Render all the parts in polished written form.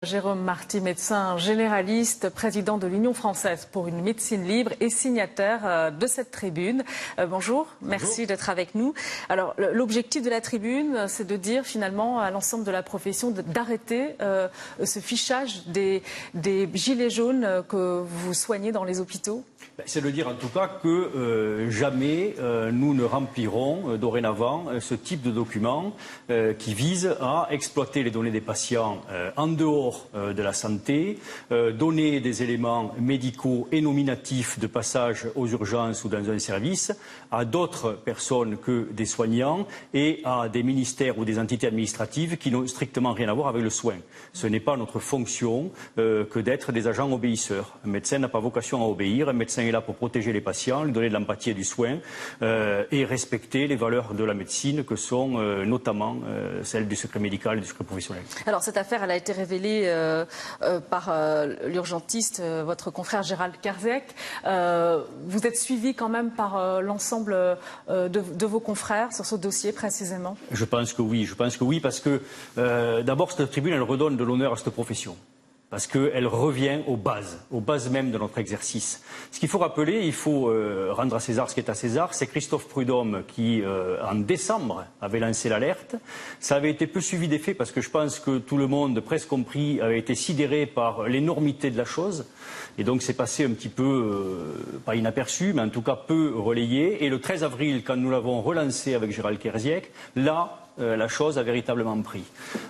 Jérôme Marty, médecin généraliste, président de l'Union française pour une médecine libre et signataire de cette tribune. Bonjour, merci d'être avec nous. Alors, l'objectif de la tribune, c'est de dire finalement à l'ensemble de la profession d'arrêter ce fichage des gilets jaunes que vous soignez dans les hôpitaux. C'est de dire en tout cas que jamais nous ne remplirons dorénavant ce type de document qui vise à exploiter les données des patients en dehors de la santé, donner des éléments médicaux et nominatifs de passage aux urgences ou dans un service à d'autres personnes que des soignants et à des ministères ou des entités administratives qui n'ont strictement rien à voir avec le soin. Ce n'est pas notre fonction que d'être des agents obéisseurs. Un médecin n'a pas vocation à obéir, un médecin est là pour protéger les patients, lui donner de l'empathie et du soin et respecter les valeurs de la médecine que sont notamment celles du secret médical et du secret professionnel. Alors cette affaire, elle a été révélée par l'urgentiste, votre confrère Gérald Kierzek. Vous êtes suivi quand même par l'ensemble de vos confrères sur ce dossier précisément? Je pense que oui parce que d'abord cette tribune elle redonne de l'honneur à cette profession. Parce qu'elle revient aux bases même de notre exercice. Ce qu'il faut rappeler, il faut rendre à César ce qui est à César, c'est Christophe Prudhomme qui, en décembre, avait lancé l'alerte. Ça avait été peu suivi des faits parce que je pense que tout le monde, presque compris, avait été sidéré par l'énormité de la chose. Et donc c'est passé un petit peu, pas inaperçu, mais en tout cas peu relayé. Et le 13 avril, quand nous l'avons relancé avec Gérald Kierzek, là, la chose a véritablement pris.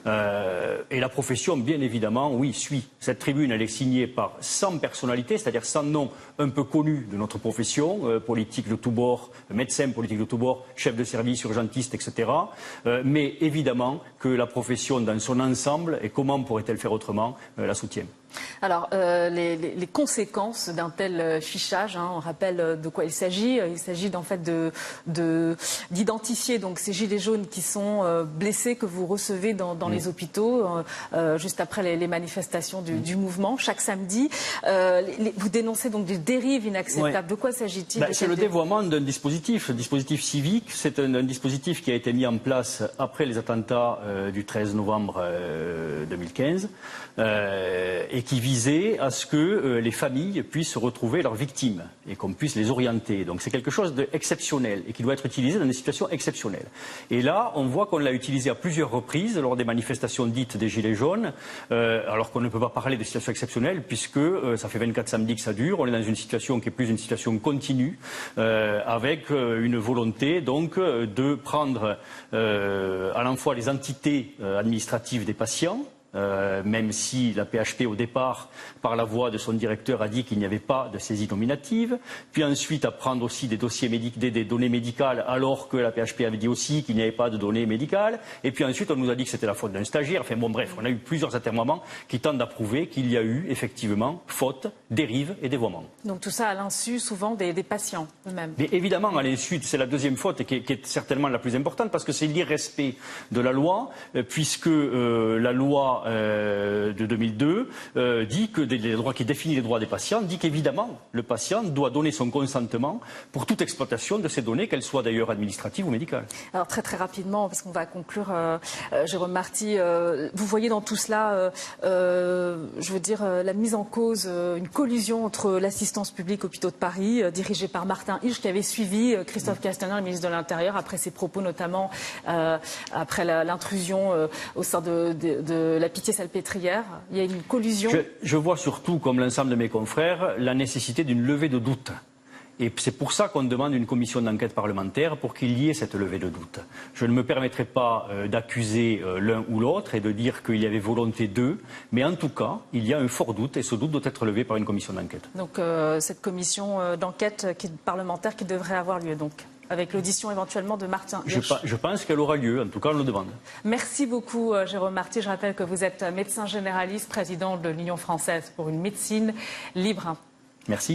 Et la profession, bien évidemment, oui, suit. Cette tribune, elle est signée par 100 personnalités, c'est-à-dire 100 noms un peu connus de notre profession, politiques de tous bords, médecins politiques de tous bords, chefs de service, urgentistes, etc. Mais évidemment que la profession dans son ensemble, et comment pourrait-elle faire autrement, la soutient. Alors, les conséquences d'un tel fichage, on rappelle de quoi il s'agit. Il s'agit en fait d'identifier donc ces gilets jaunes qui sont blessés que vous recevez dans les hôpitaux juste après les manifestations du mouvement chaque samedi. Vous dénoncez donc des dérives inacceptables. De quoi s'agit-il? C'est le dévoiement d'un dispositif, civique. C'est un dispositif qui a été mis en place après les attentats du 13 novembre 2015 et qui visait à ce que les familles puissent retrouver leurs victimes et qu'on puisse les orienter. Donc c'est quelque chose d'exceptionnel et qui doit être utilisé dans des situations exceptionnelles. Et là, on voit qu'on l'a utilisé à plusieurs reprises lors des manifestations dites des Gilets jaunes, alors qu'on ne peut pas parler de situation exceptionnelle puisque ça fait 24 samedis que ça dure. On est dans une situation qui est plus une situation continue, avec une volonté donc de prendre à la fois les entités administratives des patients, même si la PHP au départ, par la voix de son directeur, a dit qu'il n'y avait pas de saisie nominative, puis ensuite à prendre aussi des dossiers des données médicales alors que la PHP avait dit aussi qu'il n'y avait pas de données médicales, et puis ensuite on nous a dit que c'était la faute d'un stagiaire. Enfin bon bref, on a eu plusieurs atermoiements qui tentent à prouver qu'il y a eu effectivement faute, dérive et dévoiement. Donc tout ça à l'insu souvent des patients eux-mêmes. Mais évidemment à l'insu, c'est la deuxième faute qui est certainement la plus importante parce que c'est l'irrespect de la loi, puisque la loi de 2002 dit que les droits qui définit les droits des patients dit qu'évidemment le patient doit donner son consentement pour toute exploitation de ces données, qu'elles soient d'ailleurs administratives ou médicales. Alors très rapidement, parce qu'on va conclure, Jérôme Marty, vous voyez dans tout cela, je veux dire, la mise en cause, une collusion entre l'assistance publique hôpitaux de Paris, dirigée par Martin Hirsch, qui avait suivi Christophe Castaner, le ministre de l'Intérieur, après ses propos notamment après l'intrusion au sein de la Pitié-Salpêtrière. Il y a une collusion. Je vois surtout, comme l'ensemble de mes confrères, la nécessité d'une levée de doute. Et c'est pour ça qu'on demande une commission d'enquête parlementaire, pour qu'il y ait cette levée de doute. Je ne me permettrai pas d'accuser l'un ou l'autre et de dire qu'il y avait volonté d'eux, mais en tout cas, il y a un fort doute et ce doute doit être levé par une commission d'enquête. Donc cette commission d'enquête parlementaire qui devrait avoir lieu donc, avec l'audition éventuellement de Martin Hirsch. Je pense qu'elle aura lieu, en tout cas on le demande. Merci beaucoup Jérôme Marty. Je rappelle que vous êtes médecin généraliste, président de l'Union française pour une médecine libre. Merci.